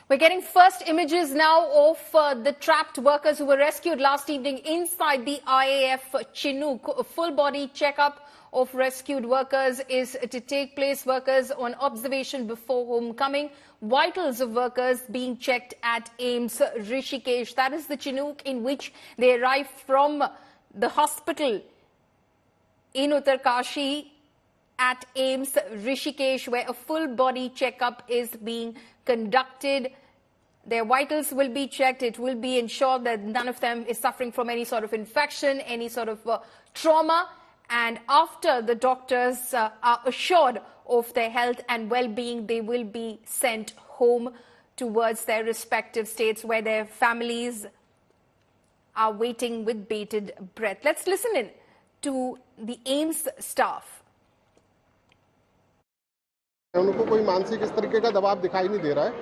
We're getting first images now of the trapped workers who were rescued last evening inside the IAF Chinook. A full body checkup of rescued workers is to take place. Workers on observation before homecoming. Vitals of workers being checked at AIIMS Rishikesh. That is the Chinook in which they arrived from the hospital in Uttarkashi at AIIMS Rishikesh, where a full body checkup is being conducted. Their vitals will be checked. It will be ensured that none of them is suffering from any sort of infection, any sort of trauma. And after the doctors are assured of their health and well-being, they will be sent home towards their respective states where their families are waiting with bated breath. Let's listen in to the AIIMS staff. उनको कोई मानसिक इस तरीके का दबाव दिखाई नहीं दे रहा है,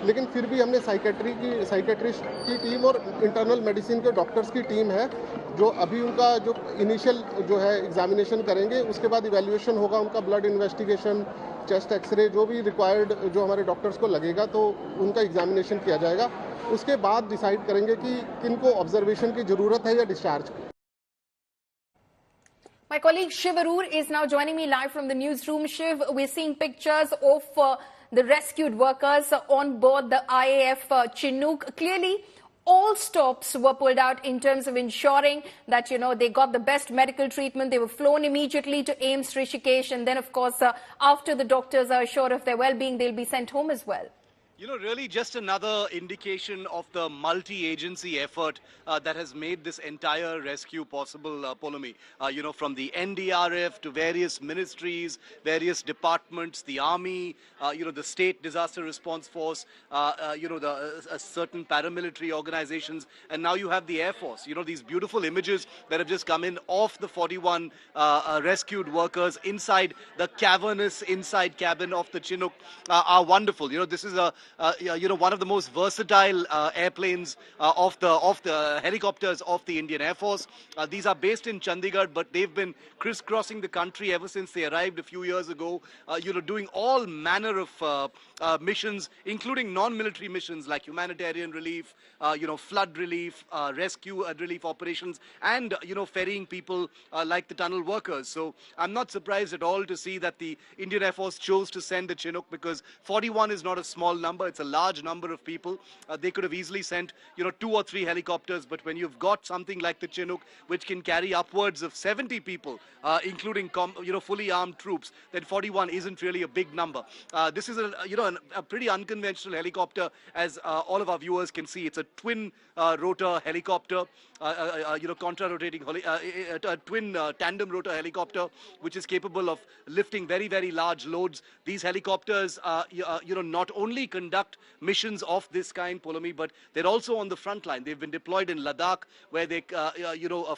लेकिन फिर भी हमने साइकेट्रिस्ट की टीम और इंटरनल मेडिसिन के डॉक्टर्स की टीम है जो अभी उनका जो इनिशियल जो है एग्जामिनेशन करेंगे, उसके बाद इवैल्यूएशन होगा, उनका ब्लड इन्वेस्टिगेशन, चेस्ट एक्सरे जो भी रिक्वायर्ड जो हमारे डॉक्टर्स को लगेगा तो उनका एग्जामिनेशन किया जाएगा। उसके बाद डिसाइड करेंगे कि किनको ऑब्जर्वेशन की जरूरत है या discharge. My colleague Shiv Arur is now joining me live from the newsroom. Shiv, we're seeing pictures of the rescued workers on board the IAF Chinook. Clearly, all stops were pulled out in terms of ensuring that, they got the best medical treatment. They were flown immediately to AIIMS Rishikesh. And then, of course, after the doctors are assured of their well-being, they'll be sent home as well. Really just another indication of the multi-agency effort that has made this entire rescue possible, Poulomi. From the NDRF to various ministries, various departments, the army, the state disaster response force, certain paramilitary organizations, and now you have the Air Force. These beautiful images that have just come in of the 41 rescued workers inside the cavernous inside cabin of the Chinook are wonderful. This is one of the most versatile airplanes of the helicopters of the Indian Air Force. These are based in Chandigarh, but they've been crisscrossing the country ever since they arrived a few years ago, doing all manner of missions, including non-military missions like humanitarian relief, flood relief, rescue relief operations, and, ferrying people like the tunnel workers. So I'm not surprised at all to see that the Indian Air Force chose to send the Chinook, because 41 is not a small number. It's a large number of people. They could have easily sent, 2 or 3 helicopters. But when you've got something like the Chinook, which can carry upwards of 70 people, including, fully armed troops, then 41 isn't really a big number. This is a pretty unconventional helicopter, as all of our viewers can see. It's a twin rotor helicopter, contra-rotating, twin tandem rotor helicopter, which is capable of lifting very, very large loads. These helicopters, not only conduct missions of this kind, Poulomi, but they're also on the front line. They've been deployed in Ladakh, where they,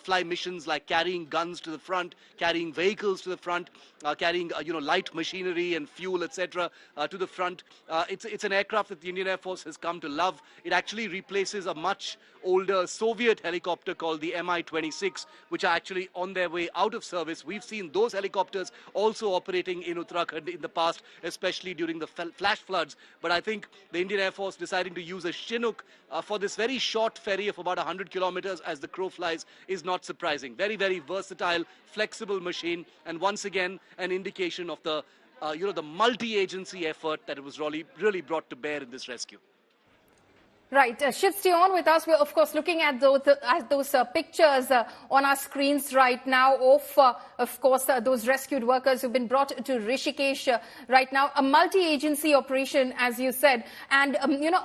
fly missions like carrying guns to the front, carrying vehicles to the front, carrying, light machinery and fuel, etc., to the front. It's an aircraft that the Indian Air Force has come to love. It actually replaces a much older Soviet helicopter called the Mi-26, which are actually on their way out of service. We've seen those helicopters also operating in Uttarakhand in the past, especially during the flash floods. But I think the Indian Air Force deciding to use a Chinook for this very short ferry of about 100 kilometers as the crow flies is not surprising. Very, very versatile, flexible machine, and once again an indication of the the multi-agency effort that was really brought to bear in this rescue. Right. Shiv, stay on with us. We're, of course, looking at those pictures on our screens right now of course, those rescued workers who've been brought to Rishikesh right now. A multi-agency operation, as you said. And,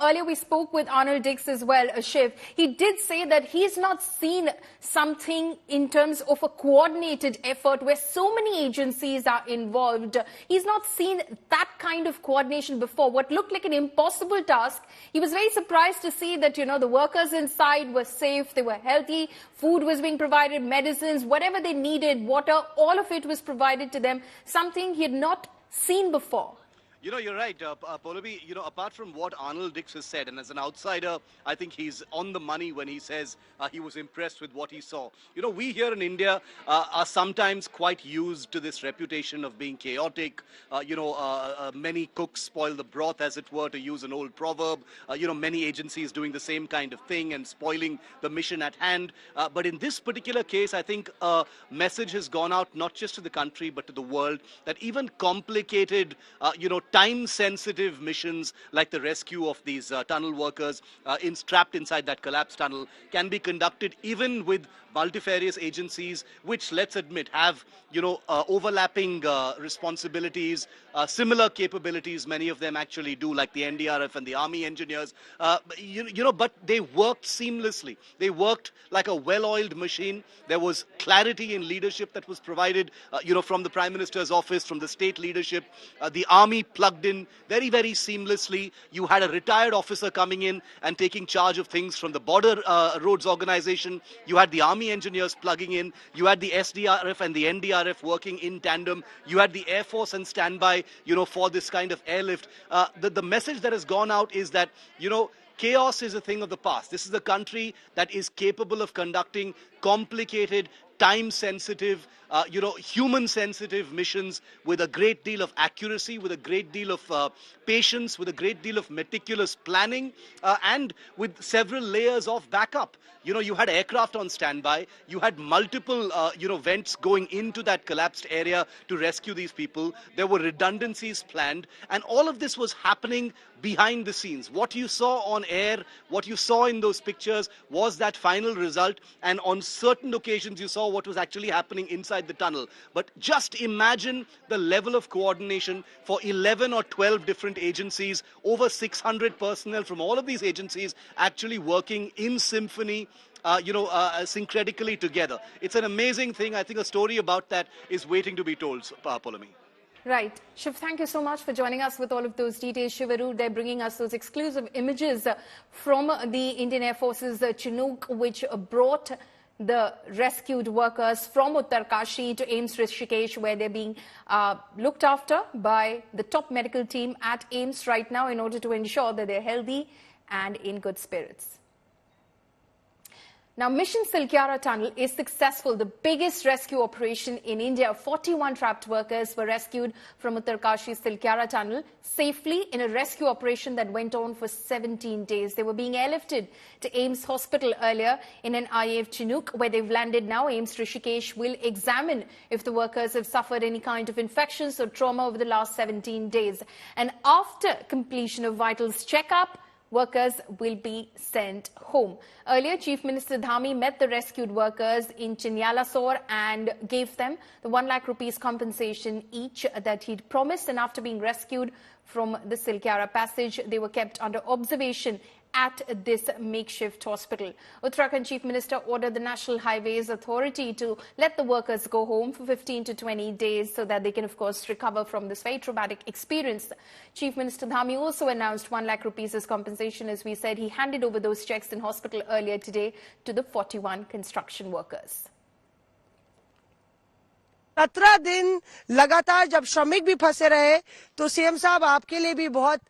earlier we spoke with Arnold Dix as well, Shiv. He did say that he's not seen something in terms of a coordinated effort where so many agencies are involved. He's not seen that kind of coordination before. What looked like an impossible task. He was very surprised to see that, the workers inside were safe, they were healthy, food was being provided, medicines, whatever they needed, water, all of it was provided to them, something he had not seen before. You know, you're right, Pallavi. You know, apart from what Arnold Dix has said, and as an outsider, I think he's on the money when he says he was impressed with what he saw. You know, we here in India are sometimes quite used to this reputation of being chaotic. Many cooks spoil the broth, as it were, to use an old proverb. Many agencies doing the same kind of thing and spoiling the mission at hand. But in this particular case, I think a message has gone out not just to the country, but to the world, that even complicated, time-sensitive missions like the rescue of these tunnel workers trapped inside that collapsed tunnel can be conducted even with multifarious agencies, which, let's admit, have overlapping responsibilities, similar capabilities. Many of them actually do, like the NDRF and the Army engineers. But they worked seamlessly. They worked like a well-oiled machine. There was clarity in leadership that was provided, from the Prime Minister's office, from the state leadership. The Army plugged in very, very seamlessly. You had a retired officer coming in and taking charge of things from the Border Roads Organization. You had the Army engineers plugging in. You had the SDRF and the NDRF working in tandem. You had the Air Force on standby, for this kind of airlift. The message that has gone out is that, chaos is a thing of the past. This is a country that is capable of conducting complicated, time-sensitive, human-sensitive missions with a great deal of accuracy, with a great deal of patience, with a great deal of meticulous planning, and with several layers of backup. You had aircraft on standby. You had multiple, vents going into that collapsed area to rescue these people. There were redundancies planned, and all of this was happening behind the scenes. What you saw on air, what you saw in those pictures was that final result, and on certain occasions you saw what was actually happening inside the tunnel. But just imagine the level of coordination for 11 or 12 different agencies, over 600 personnel from all of these agencies actually working in symphony, syncretically together. It's an amazing thing. I think a story about that is waiting to be told, Pallavi. Right. Shiv, thank you so much for joining us with all of those details. Shiv Arur, they're bringing us those exclusive images from the Indian Air Force's Chinook, which brought the rescued workers from Uttarkashi to AIIMS Rishikesh, where they're being looked after by the top medical team at AIIMS right now in order to ensure that they're healthy and in good spirits. Now, Mission Silkyara Tunnel is successful, the biggest rescue operation in India. 41 trapped workers were rescued from Uttarkashi's Silkyara Tunnel safely in a rescue operation that went on for 17 days. They were being airlifted to AIIMS Hospital earlier in an IAF Chinook, where they've landed now. AIIMS Rishikesh will examine if the workers have suffered any kind of infections or trauma over the last 17 days. And after completion of vitals checkup, workers will be sent home. Earlier, Chief Minister Dhami met the rescued workers in Chinyalasore and gave them the 1 lakh rupees compensation each that he'd promised. And after being rescued from the Silkyara passage, they were kept under observation at this makeshift hospital. Uttarakhand Chief Minister ordered the National Highways Authority to let the workers go home for 15 to 20 days so that they can, of course, recover from this very traumatic experience. Chief Minister Dhami also announced 1 lakh rupees as compensation. As we said, he handed over those checks in hospital earlier today to the 41 construction workers. 17 दिन लगातार जब श्रमिक भी फंसे रहे तो CM साहब आपके लिए भी बहुत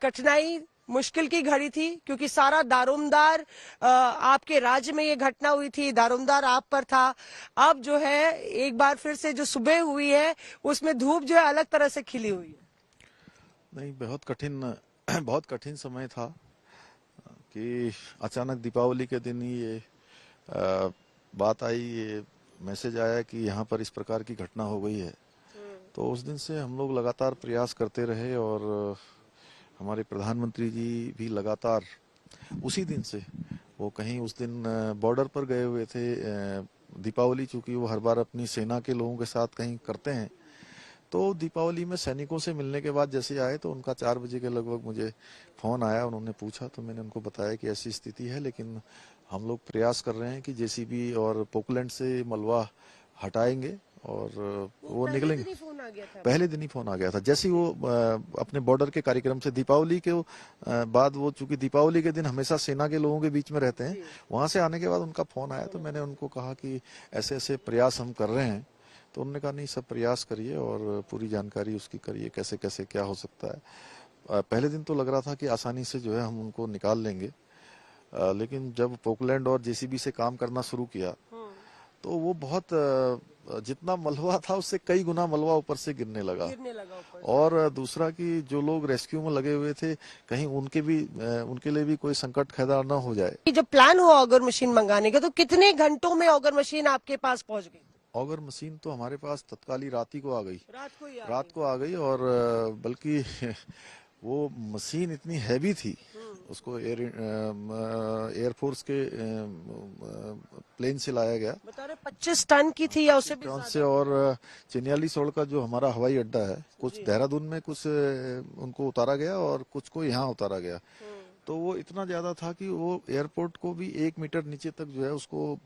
कठिनाई मुश्किल की घड़ी थी, क्योंकि सारा दारोमदार आपके राज्य में ये घटना हुई थी, दारोमदार आप पर था। अब जो है एक बार फिर से जो सुबह हुई है उसमें धूप जो है अलग तरह से खिली हुई है। नहीं, बहुत कठिन समय था कि अचानक दीपावली के दिन ही ये बात आई, ये मैसेज आया कि यहाँ पर इस प्रकार की घटना हो गई है। तो उस दिन से हम लोग लगातार प्रयास करते रहे और हमारे प्रधानमंत्री जी भी लगातार उसी दिन से, वो कहीं उस दिन बॉर्डर पर गए हुए थे। दीपावली चूंकि वो हर बार अपनी सेना के लोगों के साथ कहीं करते हैं, तो दीपावली में सैनिकों से मिलने के बाद जैसे आए तो उनका 4 बजे के लगभग मुझे फोन आया। उन्होंने पूछा तो मैंने उनको बताया कि ऐसी स्थिति है, लेकिन हम लोग प्रयास कर रहे हैं कि जेसीबी और पोकलैंड से मलबा हटाएंगे और वो निकलेंगे। पहले दिन ही फोन आ गया था, जैसे ही वो अपने बॉर्डर के कार्यक्रम से दीपावली के बाद, वो चूंकि दीपावली के दिन हमेशा सेना के लोगों के बीच में रहते हैं, वहां से आने के बाद उनका फोन आया तो मैंने उनको कहा कि ऐसे ऐसे प्रयास हम कर रहे हैं तो उन्होंने कहा नहीं, सब प्रयास करिए और पूरी जानकारी उसकी करिए, कैसे कैसे क्या हो सकता है। पहले दिन तो लग रहा था कि आसानी से जो है हम उनको निकाल लेंगे, लेकिन जब पोकलैंड और जेसीबी से काम करना शुरू किया तो वो बहुत जितना मलबा था उससे कई गुना मलबा ऊपर से गिरने लगा और दूसरा कि जो लोग रेस्क्यू में लगे हुए थे कहीं उनके लिए भी कोई संकट खड़ा न हो जाए। जब प्लान हुआ ऑगर मशीन मंगाने का तो कितने घंटों में ऑगर मशीन आपके पास पहुंच गई? ऑगर मशीन तो हमारे पास तत्काल ही रात को आ गई। रात को आ गई और बल्कि वो मशीन इतनी हैवी थी, उसको एयरफोर्स के प्लेन से लाया गया। बता रहे 25 टन की थी या उससे भी टन से, और चिन्यालीसोड़ का जो हमारा हवाई अड्डा है, कुछ देहरादून में कुछ उनको उतारा गया और कुछ को यहाँ उतारा गया। तो वो इतना ज्यादा था कि वो एयरपोर्ट को भी 1 मीटर नीचे तक जो है उसको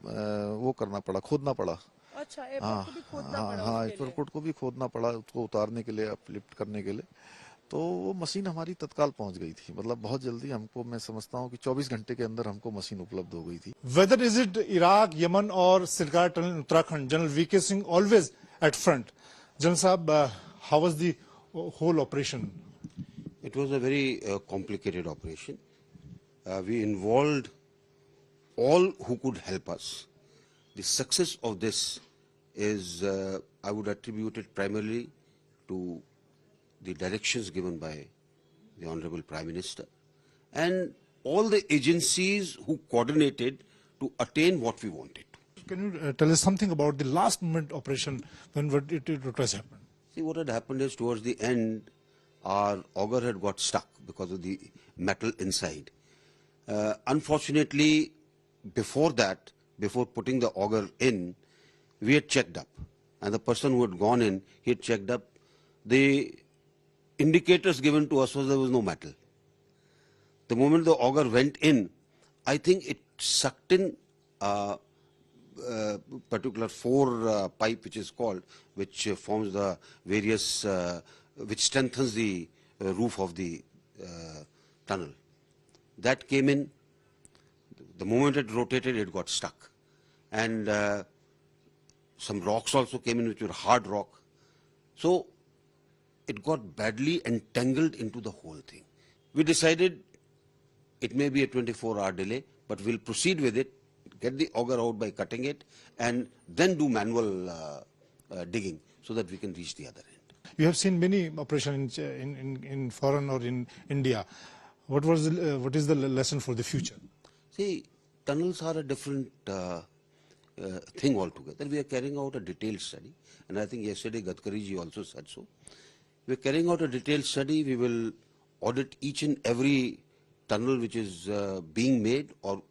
वो करना पड़ा, खोदना पड़ा। अच्छा, एयरपोर्ट को भी खोदना पड़ा? हाँ, एयरपोर्ट को भी खोदना पड़ा उसको उतारने के लिए, अपलिफ्ट करने के लिए। तो वो मशीन हमारी तत्काल पहुंच गई थी, मतलब बहुत जल्दी हमको, मैं समझता हूँ कि 24 घंटे के अंदर हमको मशीन उपलब्ध हो गई थी। Whether is it Iraq, Yemen or Silkyara tunnel in Uttarakhand, General VK Singh always at front. General Saab, how was the whole operation? It was a very complicated operation. We involved all who could help us. The success of this is, I would attribute it primarily to the directions given by the Honorable Prime Minister and all the agencies who coordinated to attain what we wanted. Can you tell us something about the last moment operation when it was happened? See, what had happened is towards the end, our auger had got stuck because of the metal inside. Unfortunately, before that, before putting the auger in, we had checked up. And the person who had gone in, he had checked up. The indicators given to us was there was no metal. The moment the auger went in, I think it sucked in particular 4 pipe which is called, which forms the various, which strengthens the roof of the tunnel. That came in. The moment it rotated, it got stuck. And some rocks also came in, which were hard rock. So it got badly entangled into the whole thing. We decided it may be a 24-hour delay, but we'll proceed with it, get the auger out by cutting it, and then do manual digging so that we can reach the other end. You have seen many operations in foreign or in India. What is the lesson for the future? See, tunnels are a different thing altogether. We are carrying out a detailed study, and I think yesterday Gadkari ji also said so. We are carrying out a detailed study. We will audit each and every tunnel which is being made or